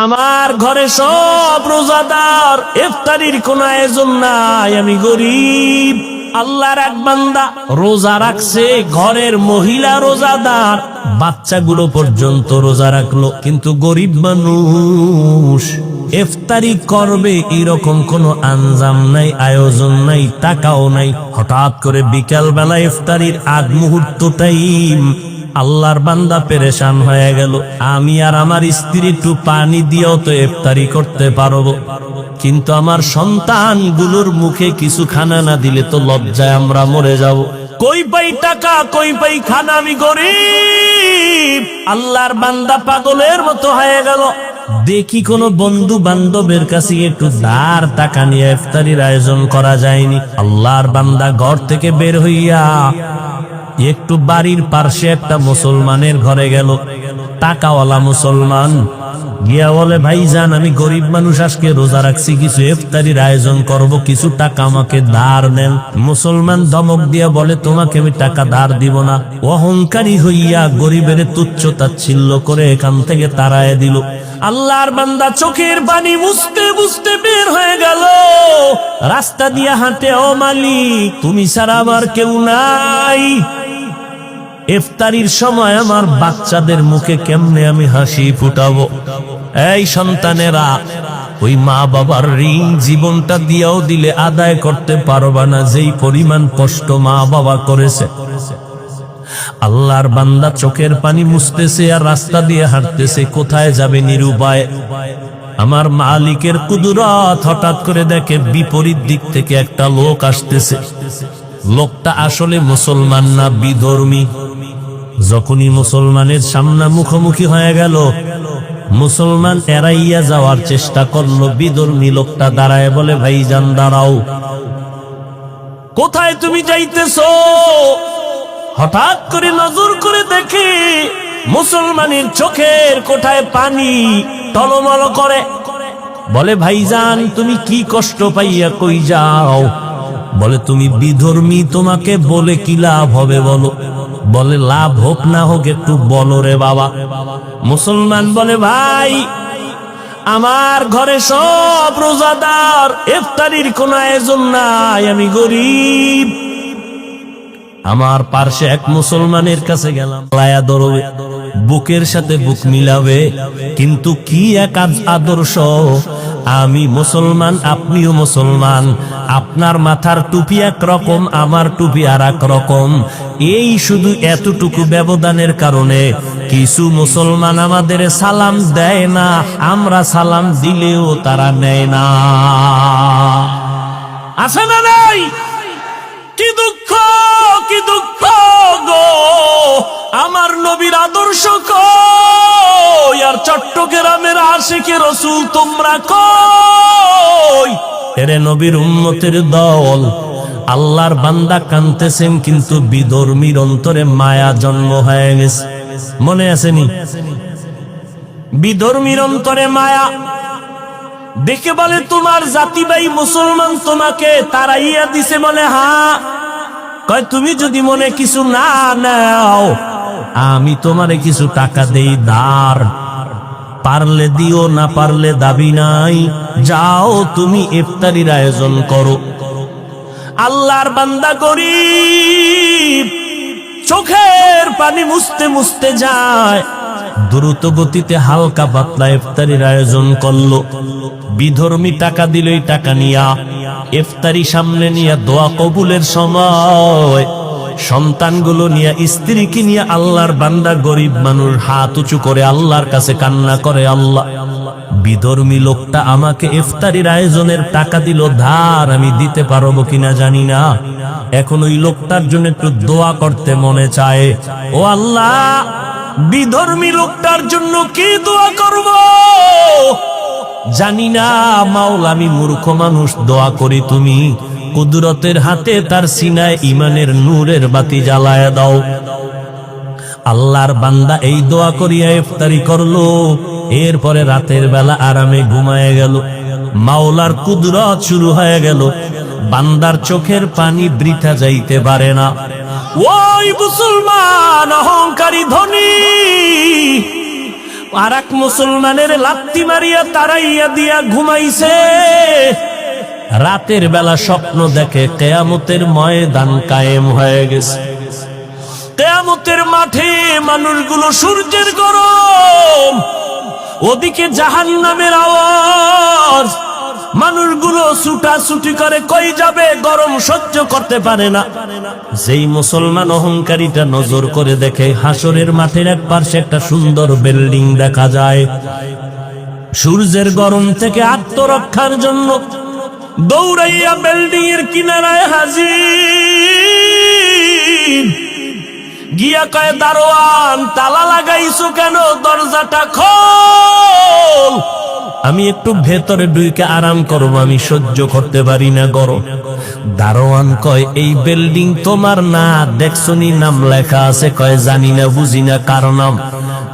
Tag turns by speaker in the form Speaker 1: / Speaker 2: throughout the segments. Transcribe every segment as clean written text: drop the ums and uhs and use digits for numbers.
Speaker 1: আমার ঘরে সব রোজাদার, ইফতারির কোনো আয়োজন নাই, আমি গরিব। আল্লাহর এক বান্দা রোজা রাখছে, ঘরের মহিলা রোজাদার, বাচ্চাগুলো পর্যন্ত রোজা রাখলো, কিন্তু গরিব মানুষ ইফতারি করবে এরকম কোনো আঞ্জাম নাই, আয়োজন নাই, টাকাও নাই। হঠাৎ করে বিকাল বেলা ইফতারির আগ মুহূর্ত টাইম, আল্লাহর বান্দা পেরেশান হয়ে গেল। আমি আর আমার স্ত্রী একটু পানি দিয়েও তো ইফতারি করতে পারবো, কিন্তু আমার সন্তানগুলোর মুখে কিছু খানা না দিলে তো লজ্জায় আমরা মরে যাব। কই পাই টাকা, কই পাই খানা, আমি গরিব। আল্লাহর বান্দা পাগলের মতো হয়ে গেল। দেখি কোন বন্ধু বান্ধবের কাছে একটু ধার টাকা নিয়ে ইফতারির আয়োজন করা যায়নি। আল্লাহর বান্দা ঘর থেকে বের হইয়া একটু বাড়ির পাশে একটা মুসলমানের ঘরে গেল, টাকাওয়ালা মুসলমান। গিয়া বলে, ভাইজান আমি গরিব মানুষ, আজকে রোজা রাখছি, কিছু ইফতারির আয়োজন করব, কিছু টাকা আমাকে ধার নেন। মুসলমান ধমক দিয়া বলে, তোমাকে আমি টাকা ধার দিব না। অহংকারী হইয়া গরিবের তুচ্ছ তাচ্ছিল্য করে এখান থেকে তাড়ায় দিল। আল্লাহর বান্দা চোখের পানি মুছতে মুছতে বের হয়ে গেল। রাস্তা দিয়া হাঁটে, ও মালিক তুমি ছাড়া আমার কেউ নাই। ইফতারির সময় আমার বাচ্চাদের মুখে কেমনে আমি হাসি ফুটাবো? এই সন্তানেরা, ওই মা বাবার ঋণ জীবনটা দিয়েও দিলে আদায় করতে পারবা না, যেই পরিমাণ কষ্ট মা বাবা করেছে। আল্লাহর বান্দা চোখের পানি মুছতেছে আর রাস্তা দিয়ে হাঁটতেছে, কোথায় যাবে নিরুপায়। আমার মালিকের কুদরত, হঠাৎ করে দেখে বিপরীত দিক থেকে একটা লোক আসতেছে। লোকটা আসলে মুসলমান না, বিধর্মী। যখনই মুসলমানের সামনে মুখোমুখি হয়ে গেল, মুসলমান এড়াইয়া যাওয়ার চেষ্টা করলো। বিধর্মী লোকটা দাঁড়ায় বলে, ভাইজান দাঁড়াও, কোথায় তুমি যাইতেছো? হঠাৎ করে নজর করে দেখে মুসলমানের চোখের কোঠায় পানি টলমল করে। বলে, ভাইজান তুমি কি কষ্ট পাইয়া কই যাও? বলে, তুমি বিধর্মী, তোমাকে বলে কি লাভ হবে বলো? বলে, লাভ হোক না হোক একটু বলো রে বাবা। মুসলমান বলে, ভাই আমার ঘরে সব রোজাদার, ইফতারির কোনো আয়োজন নাই, আমি গরিব। আমার পার্শ্বে এক মুসলমানের কাছে গেলাম, লায়া ধরবে, বুকের সাথে বুক মিলাবে, কিন্তু কি এক আদর্শ। আমি মুসলমান, আপনিও মুসলমান, আপনার মাথার টুপি এক রকম, আমার টুপি আর এক রকম। এই শুধু এতটুকু ব্যবধানের কারণে কিছু মুসলমান আমাদের সালাম দেয় না, আমরা সালাম দিলেও তারা নেয় না। আছে না নাই? কি দুঃখ, কি দুঃখ গো, আমার নবীর আদর্শ কই? আর চট্টগ্রামের আশিকে রাসূল তোমরা কই? এরে নবীর উম্মতের দল, আল্লাহর বান্দা কাঁদতেছেন, কিন্তু বিধর্মীর অন্তরে মায়া জন্ম হয়ে গেছে। মনে আসেনি? বিধর্মীর অন্তরে মায়া দেখে বলে, তোমার জাতি ভাই মুসলমান তোমাকে তাড়াইয়া দিছে। বলে, হ্যাঁ। কয়, তুমি যদি মনে কিছু না নাও, আমি তোমারে কিছু টাকা দেই ধার, পারলে দিও, না পারলে দাবি নাই, যাও তুমি ইফতারির আয়োজন করো। আল্লাহর বান্দা গরিব, চোখের পানি মুছতে মুছতে যায়, দ্রুত গতিতে হালকা পাতলা ইফতারির আয়োজন করলো। বিধর্মী টাকা দিল, টাকা নিয়া ইফতারি সামনে নিয়ে দোয়া কবুলের সময় সন্তানগুলো নিয়ে, স্ত্রীকে নিয়ে আল্লাহর বান্দা গরিব মানুষ হাত উঁচু করে আল্লাহর কাছে কান্না করে, আল্লাহ বিধর্মী লোকটা আমাকে ইফতারির আয়োজনের টাকা দিল ধার, আমি দিতে পারবো কিনা জানি না, এখন ওই লোকটার জন্য একটু দোয়া করতে মনে চায়। ও আল্লাহ, বিধর্মী লোকটার জন্য কি দোয়া করব জানি না। মাওলা, আমি মূর্খ মানুষ, দোয়া করি তুমি কুদরতের হাতে তার সিনায় ইমানের নূরের বাতি জ্বালায়া দাও। আল্লাহর বান্দা এই দোয়া করিয়া ইফতারি করলো। এরপরে রাতের বেলা আরামে ঘুমায় গেল। মাওলার কুদরত শুরু হয়ে গেল। বান্দার চোখের পানি বৃথা যাইতে পারে না। ওই মুসলমান অহংকারী ধনী আর এক মুসলমানের লাত্তি মারিয়া তাড়াইয়া দিয়া ঘুমাইছে। রাতের বেলা স্বপ্ন দেখে কিয়ামতের ময়দান কায়েম হয়ে গেছে। কিয়ামতের মাঠে মানুষগুলো সূর্যের গরম, ওদিকে জাহান্নামের আওয়াজ, মানুষগুলো ছুটাছুটি করে, কই যাবে, গরম সহ্য করতে পারে না। যেই মুসলমান অহংকারীটা নজর করে দেখে হাসরের মাঠের এক পাশে একটা সুন্দর বিল্ডিং দেখা যায়। সূর্যের গরম থেকে আত্মরক্ষার জন্য দৌড়াইয়া বিল্ডিং এর কিনারায় হাজির। গিয়া কয়, দারোয়ান তালা লাগাইছো কেন, দরজাটা খোল, আমি একটু ভেতরে ঢুকে আরাম করব, আমি সহ্য করতে পারি না গরম। দারোয়ান কয়, এই বিল্ডিং তোমার না, দেখছনি নাম লেখা আছে? কয়, জানি না, বুঝি না, কার নাম?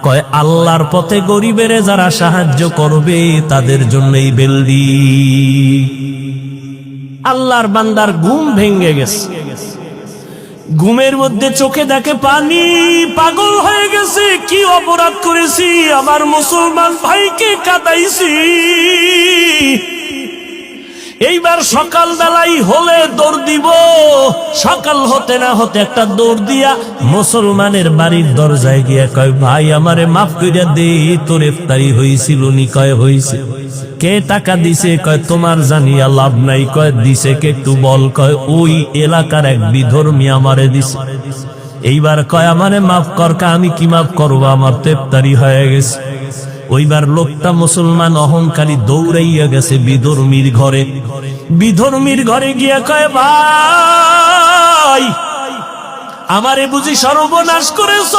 Speaker 1: কয়, আল্লাহর পথে গরিবের যারা সাহায্য করবে তাদের জন্য এই বিল্ডিং। আল্লাহর বান্দার ঘুম ভেঙে গেছে। ঘুমের মধ্যে চোখে দেখে পানি, পাগল হয়ে গেছে। কি অপরাধ করেছি, আমার মুসলমান ভাইকে কাঁদাইছি। এইবার সকাল বেলাই হলে দৌড় দিব। সকাল হতে না হতে একটা দৌড় দিয়া মুসলমানের বাড়ির দরজায় গিয়া কয়, ভাই আমারে মাফ কইরা দে, তোর ইফতারি হইছিল নি? কয়, হইছে। কে টাকা দিছে? কয়, তোমার জানিয়া লাভ নাই। কয়, দিছে কে একটু বল? কয়, ওই এলাকার এক বিধর্মী আমারে দিছে। এইবার কয়, আমারে মাফ কর। আমি কি মাফ করবো, আমার তো ইফতারি হয়ে গেছে। ওইবার লোকটা মুসলমান অহংকারী দৌড়াইয়া গেছে বিধর্মীর ঘরে। বিধর্মীর ঘরে গিয়া কয়, ভাই আমারে বুঝি সর্বনাশ করেছ?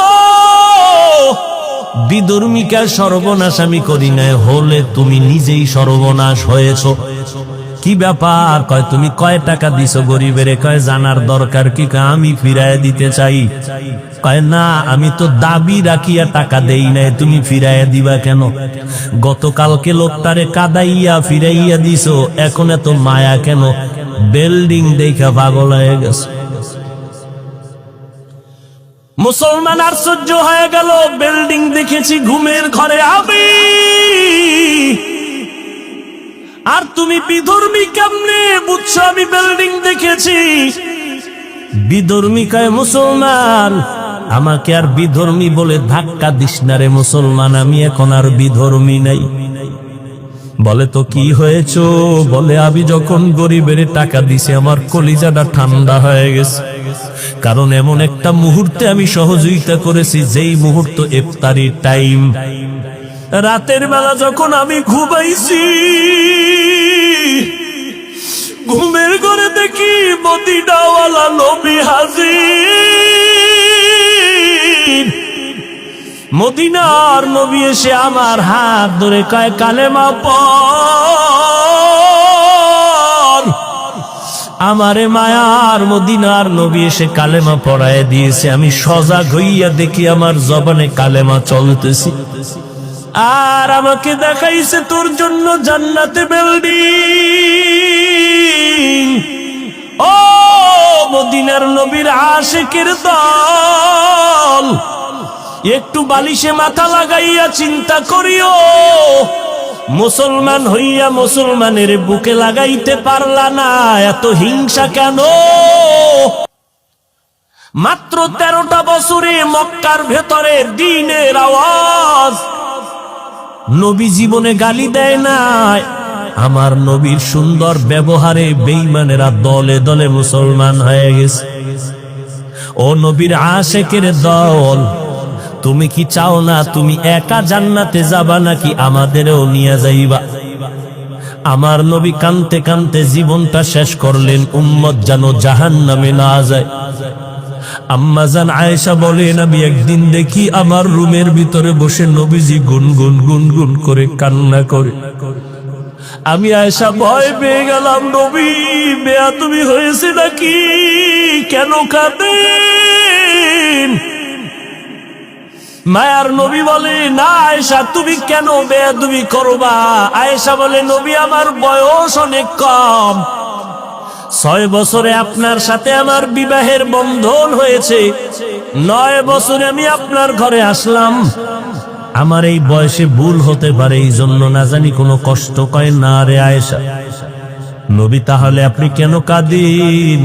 Speaker 1: বিধর্মীকে সর্বনাশ আমি করি নাই, হলে তুমি নিজেই সর্বনাশ হয়েছ। কি ব্যাপার? কয়, তুমি কয় টাকা দিছো গরিবের? কয়, জানার দরকার কি? আমি ফিরাইয়া দিতে চাই। কয়, না, আমি তো দাবি রাখিয়া টাকা দেই নাই, তুমি ফিরাইয়া দিবা কেন? গতকালকে লোকটারে কাদাইয়া ফিরাইয়া দিছো, এখন এত মায়া কেন? বিল্ডিং দেখা পাগল হয়ে গেছে। মুসলমান আশ্চর্য হয়ে গেল, বিল্ডিং দেখেছি ঘুমের ঘরে আমি, আর তুমি বিধর্মী কেমনে বুঝছো আমি বিল্ডিং দেখেছি? বিধর্মী কয়, মুসলমান আমাকে আর বিধর্মী বলে ধাক্কা দিস না রে মুসলমান, আমি এখন আর বিধর্মী নাই। বলে, তো কি হয়েছ? বলে, আমি যখন গরিবের টাকা দিছি আমার কলিজাটা ঠান্ডা হয়ে গেছে, কারণ এমন একটা মুহূর্তে আমি সহযোগিতা করেছি যেই মুহূর্ত ইফতারির টাইম। রাতের বেলা যখন আমি ঘুমাইছি, ঘুমের ঘরে দেখি মদিনাওয়ালা নবী হাজির। মদিনার নবী এসে আমার হাত ধরে কয়, কালেমা পড়। আমারে মায়ার মদিনার নবী এসে কালেমা পড়ায় দিয়েছে। আমি সজাগ হইয়া দেখি আমার জবানে কালেমা চলতেছি, আর আমাকে দেখাইছে তোর জন্য জান্নাতে বিল্ডিং। ও মদিনার নবীর আশিকের দল, একটু বালিশে মাথা লাগাইয়া চিন্তা করিও। মুসলমান হইয়া মুসলমানের বুকে লাগাইতে পারলা না, এত হিংসা কেন? মাত্র 13টা বছরে মক্কার ভেতরে দ্বীনের আওয়াজ। নবী জীবনে গালি দেয় নাই, আমার নবীর সুন্দর ব্যবহারে বেঈমানেরা দলে দলে মুসলমান হয়ে গেছে। ও নবীর আশিকের দল, তুমি কি চাও না তুমি একা জান্নাতে যাবা, নাকি আমাদেরও নিয়ে যাইবা? আমার নবী কানতে কানতে জীবনটা শেষ করলেন, উম্মত যেন জাহান্নামে না যায়। আম্মা জান আয়েশা বলেন, আমি একদিন দেখি আমার রুমের ভিতরে বসে নবীজি গুনগুন গুনগুন করে কান্না করে। আমি আয়েশা ভয় পেয়ে গেলাম, নবী বেয়াদবি হয়েছে নাকি, কেন কাঁদেন? মায়ার নবী বলে, না আয়েশা তুমি কেন বেয়াদবি করবা? আয়েশা বলে, নবী আমার বয়স অনেক কম, 6 বছরে আপনার সাথে আমার বিবাহের বন্ধন হয়েছে, 9 বছরে আমি আপনার ঘরে আসলাম, আমার এই বয়সে ভুল হতে পারে, এই জন্য না জানি কোনো কষ্ট কয় না রে আয়েশা। নবী, তাহলে আপনি কেন কাঁদেন?